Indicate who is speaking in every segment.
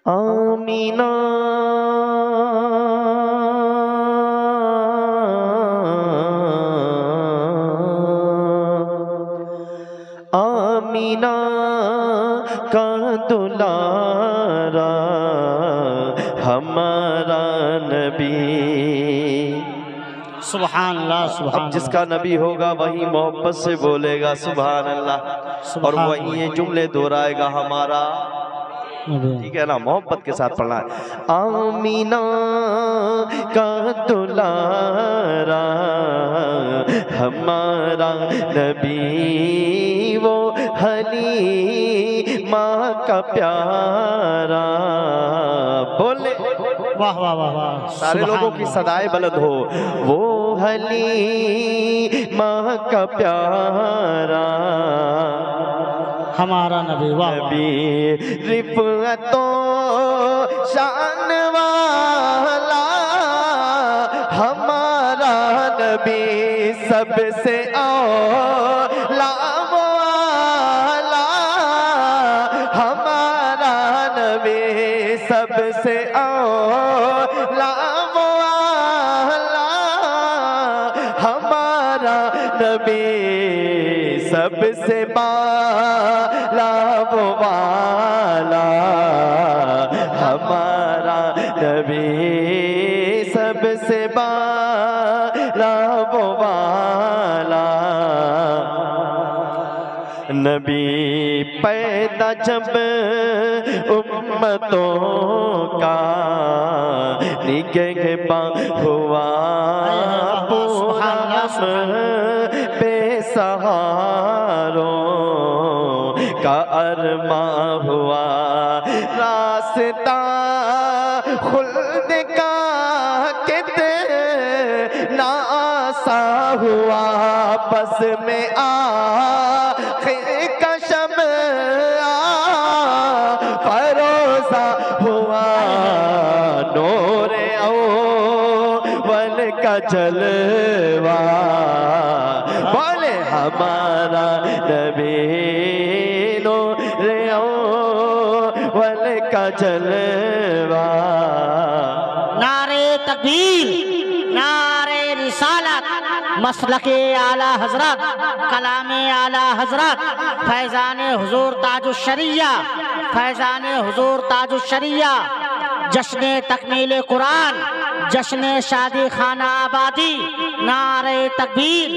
Speaker 1: Amina Amina का दुलारा हमारा नबी।
Speaker 2: सुभान अल्लाह सुभान।
Speaker 1: अब जिसका नबी होगा वही मोहब्बत से बोलेगा सुभान अल्लाह, और वही ये जुमले दोहराएगा हमारा, ठीक है ना, मोहब्बत के साथ पढ़ना है। आमीना का दुलारा हमारा नबी, वो हलीमा का प्यारा। बोले
Speaker 2: वाह वाह वाह वाह,
Speaker 1: सारे लोगों की सदाएं बुलंद हो। वो हलीमा का प्यारा
Speaker 2: हमारा नबी। वाह
Speaker 1: नबी रिफ़अतो शान वाला हमारा नबी, सबसे औला वाला हमारा नबी, सबसे औला वाला हमारा नबी, सबसे बाला वाला हमारा नबी, सबसे बाला वाला नबी। पैदा जब उम्मतों का निगहबान हुआ, पूरा बेसहारों का अरमा हुआ, रास्ता खुल्द का कितना आसा हुआ, बस में आखिर का शम्आ फरोज़ा हुआ, नूरे अव्वल का जलवा। बोले हमारा नबी, नूरे अव्वल का जलवा।
Speaker 2: नारे तकबीर, नारे रिसालत, मसलके आला हजरत, कलामे आला हजरत, फैजाने हुजूर ताजुश्शरिया, फैजाने हुजूर ताजुश्शरिया, जश्ने तकमील कुरान, जश्ने शादी खाना आबादी। नारे तकबीर।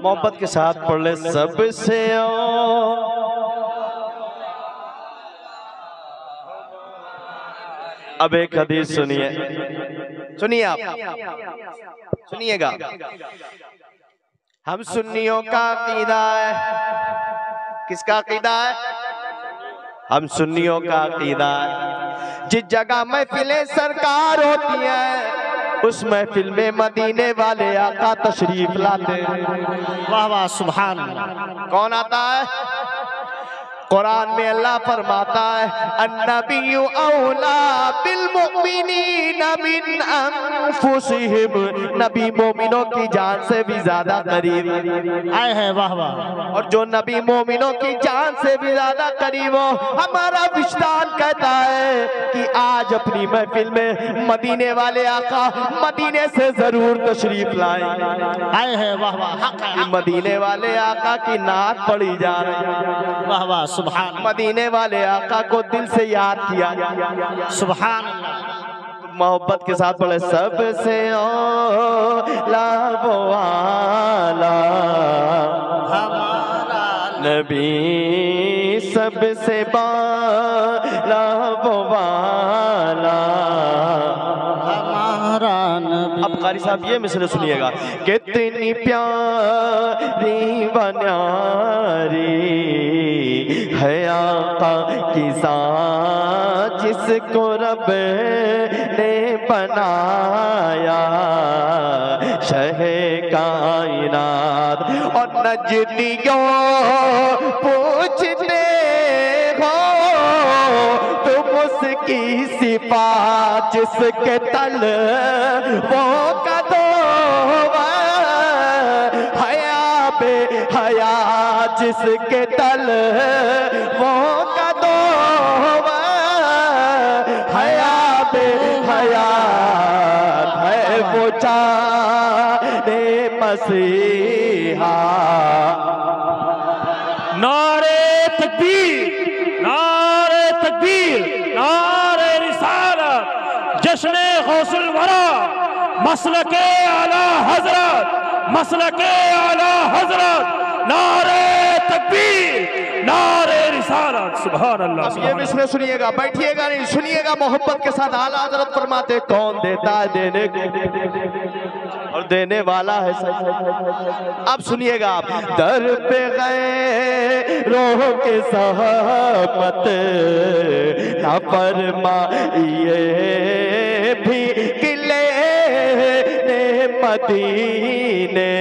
Speaker 1: मोहब्बत के साथ पढ़ ले सबसे अब एक हदीस सुनिए, सुनिए आप, सुनिएगा। हम सुन्नियों का अकीदा है, किसका अकीदा है? हम सुन्नियों का अकीदा है, जिस जगह महफिलें सरकार होती है उस महफिल में मदीने वाले आका तशरीफ लाते हैं।
Speaker 2: वाह वाह सुभान अल्लाह।
Speaker 1: कौन आता है? कुरान में अल्लाह फरमाता है, अन्नबिय्यु औला बिल मुमिनीना मिन अनफुसिहिम, नबी मोमिनों की जान से भी ज्यादा करीब
Speaker 2: आए हैं। वाह वाह।
Speaker 1: और जो नबी मोमिनों की जान से भी ज्यादा करीब हो, हमारा विजदान कहता है कि आज अपनी महफिल में मदीने वाले आका मदीने से जरूर तशरीफ लाएं।
Speaker 2: आए हैं। वाह वाह। हक है।
Speaker 1: मदीने वाले आका की नात पढ़ी जा रही है।
Speaker 2: वाह वाह सुभान।
Speaker 1: मदीने वाले आका को दिल से याद किया,
Speaker 2: सुभान अल्लाह।
Speaker 1: मोहब्बत के साथ पढ़े सबसे औला वाला
Speaker 2: हमारा
Speaker 1: नबी, सबसे बाला वाला
Speaker 2: हमारा नबी।
Speaker 1: अब कारी साहब ये मिसरे सुनिएगा, कितनी प्यारी बन्यारी है आका की ज़ात, जिसको रब ने बनाया शहे कायनात। और नजदियों पूछते हो तुम उसकी सिफात, जिसके तल वो कदों हया बे हया, जिसके तल वो कदों मसीहा।
Speaker 3: नारे तकबीर, नारे तकबीर, नारे रिसालत, जश्न गौसुल वरा, मसलके आला हजरत, मसलके आला हजरत, नारे तकबीर, नारे रिसालत। सुभान अल्लाह।
Speaker 1: अब ये मिसरे सुनिएगा, बैठिएगा नहीं, सुनिएगा मोहब्बत के साथ। आला हजरत फरमाते कौन देता है देने को और देने वाला है सच। अब सुनिएगा आप। दर पे गए रोह के सहमत ना फरमाइए भी किले ने मदीने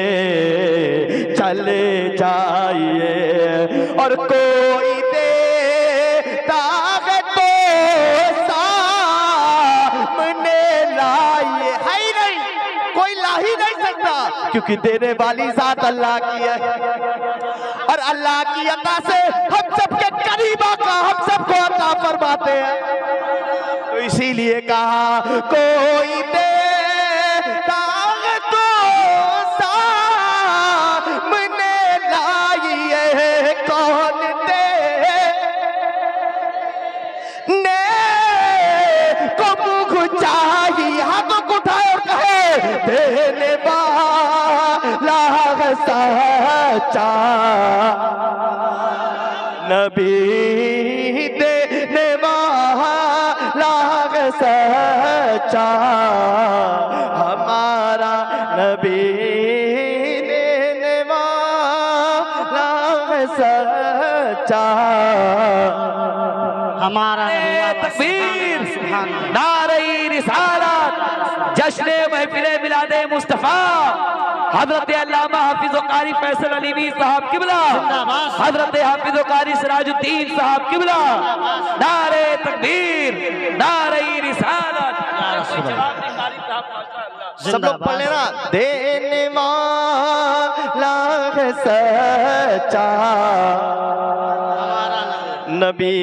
Speaker 1: चले जाइए और कोई देता है तो सामने लाइए। है ही नहीं, कोई ला ही नहीं सकता, क्योंकि देने वाली जात अल्लाह की है। और अल्लाह की अता से हम सबके करीब आका हम सबको अता फरमाते हैं। तो इसीलिए कहा कोई देता है तो सामने लाइए, कौन दे ने को मुँह चाहिए। हाथों को उठाए और कहे देने वाला है सच्चा नबी, देने वाला है सच्चा हमारा नबी, देने वाला है सच्चा
Speaker 2: हमारा
Speaker 3: तकबीर, नारे रिसालत, जश्न महफिल मिलादे मुस्तफा, हजरत अल्लामा हाफिज कारी फैसल अली मीर साहब किबला, हजरत हाफिज कारी सिराजुद्दीन साहब किबला, नारे तकबीर, नारे रिसालत।
Speaker 1: सब लोग पढ़ लेना। देने वाला है सच्चा नबी।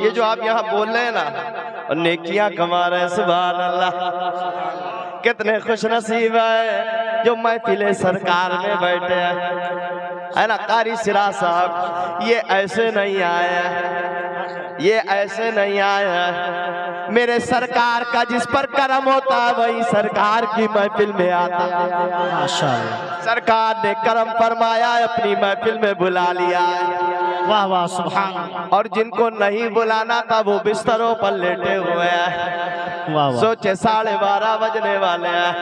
Speaker 1: ये जो आप यहाँ बोल रहे हैं ना, और नेकियां कमा रहे हैं, सुभान अल्लाह। कितने खुश नसीब है जो महफिल सरकार में बैठे हैं, है ना। कारी सिरा साहब ये ऐसे नहीं आए हैं, ये ऐसे नहीं आए हैं। मेरे सरकार का जिस पर करम होता है वही सरकार की महफिल में आता है।
Speaker 2: माशाअल्लाह,
Speaker 1: सरकार ने करम फरमाया, अपनी महफिल में बुला लिया है।
Speaker 2: वाह वाह, सुभान अल्लाह।
Speaker 1: और जिनको नहीं बुलाना था वो बिस्तरों पर लेटे हुए हैं।
Speaker 2: वाह वाह,
Speaker 1: सोचे 12:30 बजने वाले हैं,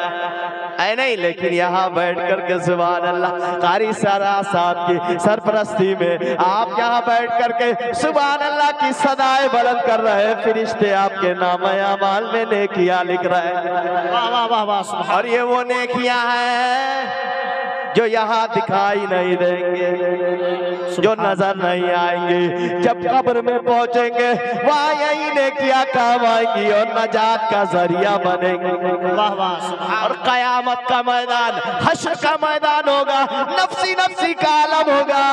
Speaker 1: है नहीं, लेकिन यहाँ बैठ कर के सुभान अल्लाह कारी सारा साहब की सरपरस्ती में आप यहाँ बैठ कर के सुभान अल्लाह की सदाएं बुलंद कर रहे हैं। फरिश्ते आपके नाम अमाल में नेकियां लिख रहे हैं।
Speaker 2: वाह वाह वाह वाह, सुभान।
Speaker 1: और ये वो नेकियां हैं जो यहाँ दिखाई नहीं देंगे, जो नजर नहीं आएंगे। जब कब्र में पहुंचेंगे वहाँ यही नेकियां काम आएंगी और नजात का जरिया बनेंगे।
Speaker 2: वाह वाह, सुभान।
Speaker 1: और कयामत का मैदान, हश्र का मैदान होगा, नफ्सी नफ्सी का आलम होगा।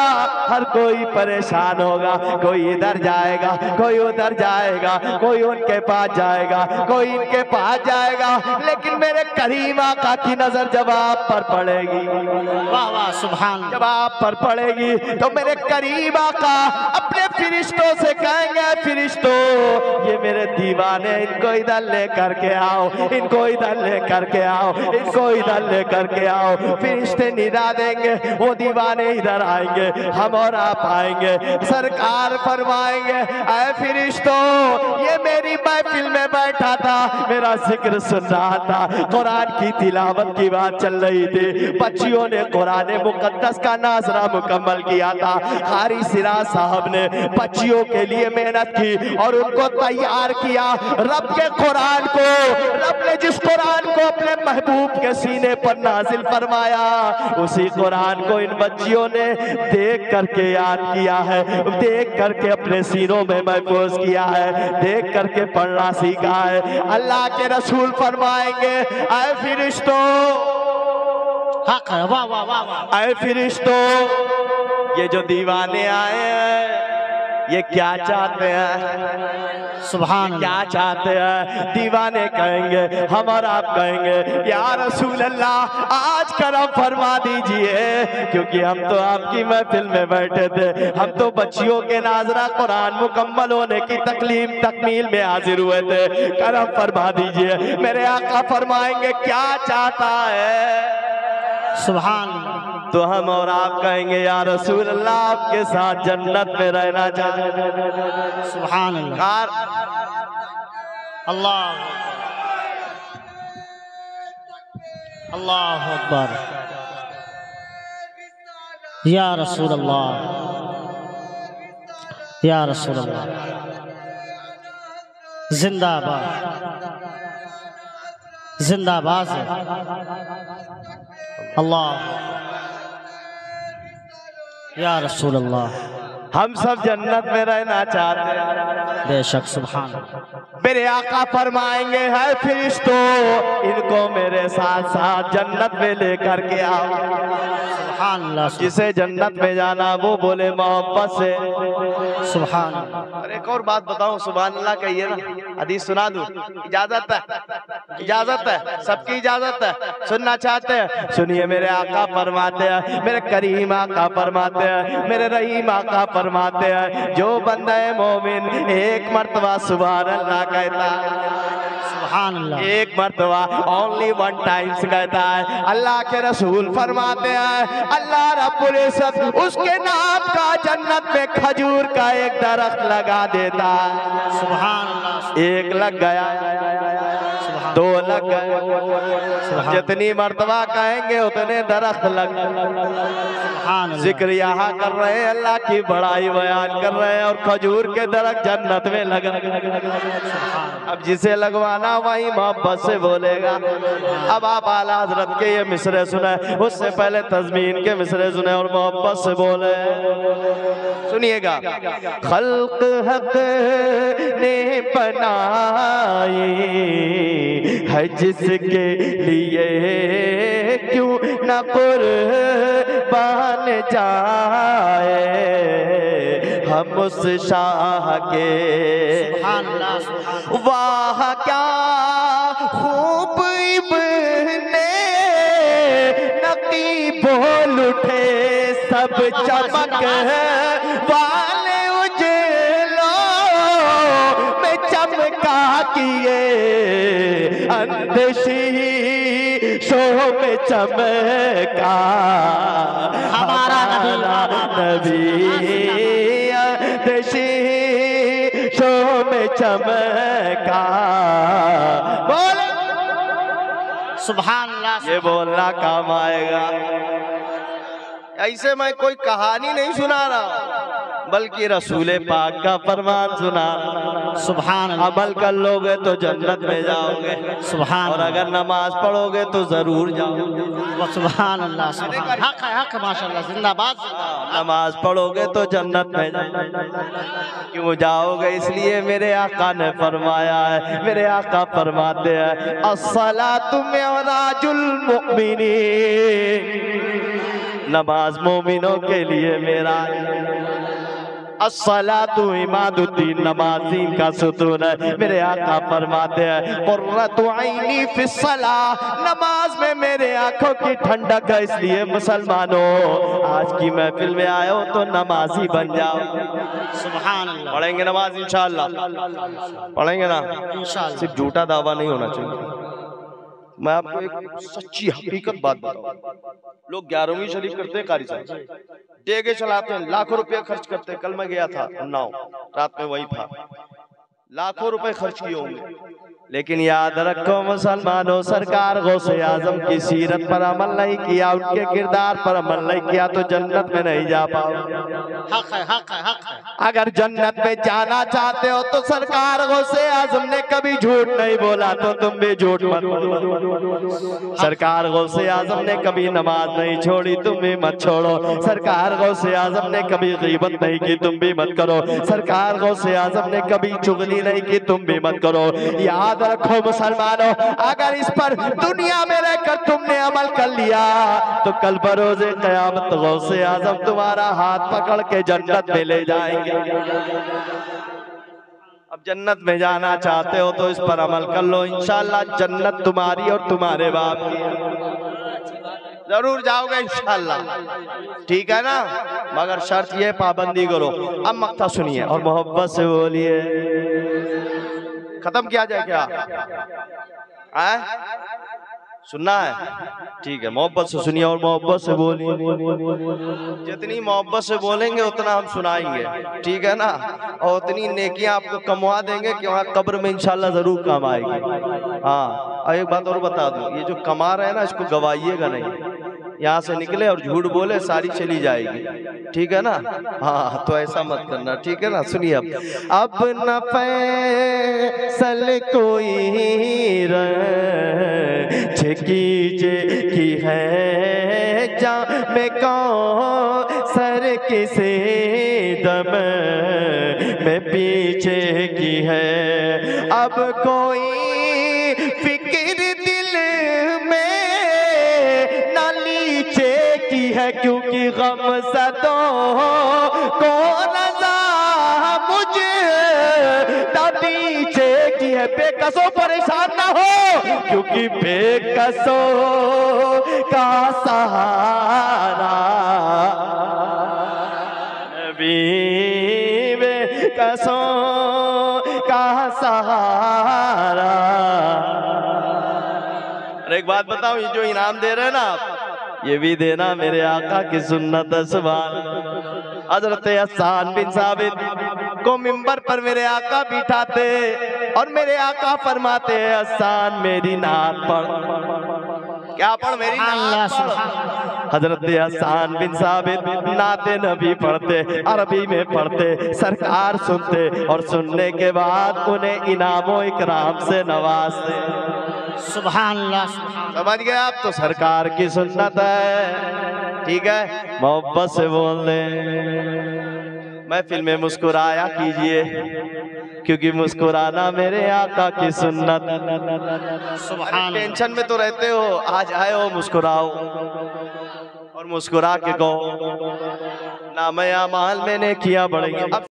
Speaker 1: हर कोई परेशान होगा, कोई इधर जाएगा, कोई उधर जाएगा, कोई उनके पास जाएगा, कोई इनके पास जाएगा। लेकिन मेरे करीम आका की नजर जब आप पर पड़ेगी,
Speaker 2: वाह वाह, सुभान।
Speaker 1: जब आप पर पड़ेगी तो मेरे करीब आका अपने फरिश्तों से कहेंगे, फरिश्तों ये मेरे दीवाने, इनको इधर ले करके आओ, इनको इधर ले करके आओ, इनको इधर ले करके आओ। फरिश्ते निदा देंगे, वो दीवाने इधर आएंगे, हम और आप आएंगे। सरकार फरमाएंगे, ऐ फरिश्तों ये मेरी महफिल में बैठा था, मेरा जिक्र सुन रहा था, कुरान की तिलावत की बात चल रही थी, बच्चियों ने कुरान मुकद्दस का नाजरा मुकम्मल किया था। कारी सिरा साहब ने बच्चियों के लिए मेहनत की और उनको तैयार किया। रब के कुरान को, रब ने जिस कुरान को अपने महबूब के सीने पर नाजिल फरमाया, उसी कुरान को इन बच्चियों ने देख करके याद किया है, देख करके अपने सीनों में महफूज किया है, देख करके पढ़ना सीखा है। अल्लाह के रसूल फरमाएंगे, ऐ फरिश्तों,
Speaker 2: हक है, वाह वाह वाह वाह।
Speaker 1: ऐ फरिश्तों ये जो दीवाने आए हैं ये क्या चाहते हैं?
Speaker 2: सुभान
Speaker 1: क्या
Speaker 2: अल्लाह।
Speaker 1: चाहते हैं? दीवाने कहेंगे, हम और आप कहेंगे या रसूल अल्लाह आज करम फरमा दीजिए, क्योंकि हम तो आपकी महफिल में बैठे थे, हम तो बच्चियों के नाजरा कुरान मुकम्मल होने की तकमील में हाजिर हुए थे, करम फरमा दीजिए। मेरे आका फरमाएंगे क्या चाहता है?
Speaker 2: सुभान अल्लाह।
Speaker 1: तो हम और आप कहेंगे या रसूल अल्लाह आपके साथ जन्नत में रहना चाहते हैं।
Speaker 2: सुभान अल्लाह। अल्लाह अल्लाह अकबर। या रसूल अल्लाह, या रसूल अल्लाह, जिंदाबाद जिंदाबाद अल्लाह। या रसूल अल्लाह।
Speaker 1: हम सब जन्नत में रहना चाहते हैं।
Speaker 2: बेशक। सुभान अल्लाह।
Speaker 1: मेरे आका फरमाएंगे है फरिश्तों, इनको मेरे साथ साथ जन्नत में लेकर के आओ।
Speaker 2: सुभान अल्लाह।
Speaker 1: जिसे जन्नत में जाना वो बोले मोहब्बत से
Speaker 2: सुभान अल्लाह।
Speaker 1: और एक और बात बताऊं, सुभान अल्लाह कहिए ना, हदीस सुना दूं? इजाजत है? इजाजत है? सबकी इजाजत है? सुनना चाहते हैं? सुनिए। मेरे आका फरमाते हैं, मेरे करीम आका फरमाते हैं, मेरे रहीम आका फरमाते हैं, जो बंदा मोमिन एक मर्तबा सुभान अल्लाह कहता है,
Speaker 2: सुभान अल्लाह,
Speaker 1: एक मर्तबा ओनली वन टाइम्स कहता है, अल्लाह के रसूल फरमाते हैं अल्लाह रब्बुल इज्जत उसके नाम का जन्नत में खजूर का एक दरख्त लगा देता है।
Speaker 2: सुभान अल्लाह।
Speaker 1: एक लग गया, दो लग गए, जितनी मर्तबा कहेंगे उतने दरख्त लग गए। जिक्र यहाँ कर रहे हैं, अल्लाह की बड़ाई बयान कर रहे हैं, और खजूर के दरख्त जन्नत में लगा। अब जिसे लगवाना वही मोहब्बत से बोलेगा। अब आप आला हजरत के ये मिसरे सुने, उससे पहले तज़मीन के मिसरे सुने और मोहब्बत से बोले। सुनिएगा। खल्क हक ने बनाई है जिसके लिए क्यों न कुर्बान जाए हम उस शाह के। वाह क्या खूब इब्ने नकी बोल उठे सब चमक वाले उजलों में चमका किए अंदेशी शो में चमका हमारा नबी अंदेशी शो में चमका। बोल
Speaker 2: सुभान अल्लाह।
Speaker 1: ये बोलना काम आएगा। ऐसे मैं कोई कहानी नहीं सुना रहा, बल्कि रसूले पाक का फरमान सुना।
Speaker 2: सुभान अल्लाह।
Speaker 1: अमल कर लोगे तो जन्नत में जाओगे,
Speaker 2: सुभान
Speaker 1: और अगर नमाज पढ़ोगे तो जरूर जाओगे।
Speaker 2: सुभान अल्लाह। सुभान हक है, हक माशाअल्लाह। जिंदाबाद।
Speaker 1: नमाज पढ़ोगे तो जन्नत में क्यों जाओगे? इसलिए मेरे आका ने फरमाया है, मेरे आका फरमाते हैं अस्सलातु मिअराजुल मुमिनीन, नमाज मोमिनों के लिए मेरा। अस्सलातु इमादुद्दीन, नमाज़ीन का सुतून है। मेरे आका फरमाते हैं कुर्रतु ऐनी फिस्सलाह, नमाज में मेरे आंखों की ठंडक है। इसलिए मुसलमानों आज की महफिल में आए हो तो नमाजी बन जाओ।
Speaker 2: सुभान अल्लाह।
Speaker 1: पढ़ेंगे नमाज इंशाअल्लाह, पढ़ेंगे ना?
Speaker 2: इंशाअल्लाह।
Speaker 1: सिर्फ झूठा दावा नहीं होना चाहिए। मैं आपको एक सच्ची हकीकत बात बताऊं। लोग 11वीं शरीफ करते हैं, कारी साहब डेगे चलाते हैं, लाखों रुपया खर्च करते हैं। कल मैं गया था उन्नाव, रात में वही था, लाखों रुपए खर्च किए होंगे। लेकिन याद रखो मुसलमानों, सरकार गौसे आजम की सीरत पर अमल नहीं किया, उनके किरदार पर अमल नहीं किया तो जन्नत में नहीं जा पाओगे।
Speaker 2: हक है, हक है, हक है।
Speaker 1: अगर जन्नत में जाना चाहते हो तो सरकार गौसे आजम ने कभी झूठ नहीं बोला, तो तुम भी झूठ मत बोलो। सरकार गौसे आजम ने कभी नमाज नहीं छोड़ी, तुम भी मत छोड़ो। सरकार गौसे आजम ने कभी गीबत नहीं की, तुम भी मत करो। सरकार गौसे आजम ने कभी चुगली नहीं की, तुम भी मत करो। याद याद रखो मुसलमानों, अगर इस पर दुनिया में रहकर तुमने अमल कर लिया तो कल बरोज़े क़यामत गौसे आज़म तुम्हारा हाथ पकड़ के जन्नत में ले जाएंगे। अब जन्नत में जाना चाहते हो तो इस पर अमल कर लो, इंशाअल्लाह जन्नत तुम्हारी और तुम्हारे बाप की, जरूर जाओगे इंशाअल्लाह, ठीक है ना। मगर शर्त ये पाबंदी करो। अब मक्ता सुनिए और मोहब्बत से बोलिए। खत्म किया जाए क्या? सुनना है? ठीक है, मोहब्बत से सुनिए और मोहब्बत से बोलिए। जितनी मोहब्बत से बोलेंगे उतना हम सुनाएंगे, ठीक है ना, और उतनी नेकियां आपको कमवा देंगे कि वहाँ कब्र में इंशाल्लाह जरूर काम आएगी। हाँ, और एक बात और बता दूं, ये जो कमा रहे हैं ना इसको गवाइएगा नहीं, यहाँ से निकले और झूठ बोले सारी चली जाएगी, ठीक है ना। हाँ, तो ऐसा मत करना, ठीक है ना। सुनिए अब न फैसल कोई कीजे की है जा में कौन सर किसे दम में पीछे की है। अब कोई फिक्र दिल में न लीचे की है, क्योंकि गम सदों को रज़ा मुझे पीछे की है। बेकसों परेशान ना हो, क्योंकि बेकसों का सहारा बेकसों का सहारा। एक बात बताऊं, ये जो इनाम दे रहे हैं ना आप, ये भी देना मेरे आका की सुन्नत है। सुभान। हजरत हसन बिन साबित को मिंबर पर मेरे आका बिठाते और मेरे आका फरमाते, हसन मेरी नात पढ़। क्या पढ़? मेरी नात पढ़। हजरत हसन बिन साबित नाते नबी पढ़ते, अरबी में पढ़ते, सरकार सुनते और सुनने के बाद उन्हें इनामों इकराम से नवाजते।
Speaker 2: सुभान अल्लाह।
Speaker 1: समझ गए आप? तो सरकार की सुन्नत है, ठीक है। मोहब्बत से बोल दें। महफिल में मुस्कुराया कीजिए, क्योंकि मुस्कुराना मेरे आका की सुन्नत।
Speaker 2: सुभान।
Speaker 1: टेंशन में तो रहते हो, आज आए हो मुस्कुराओ और मुस्कुरा के कहो नाम-ए-आमाल मैंने किया बढ़ेंगे। अब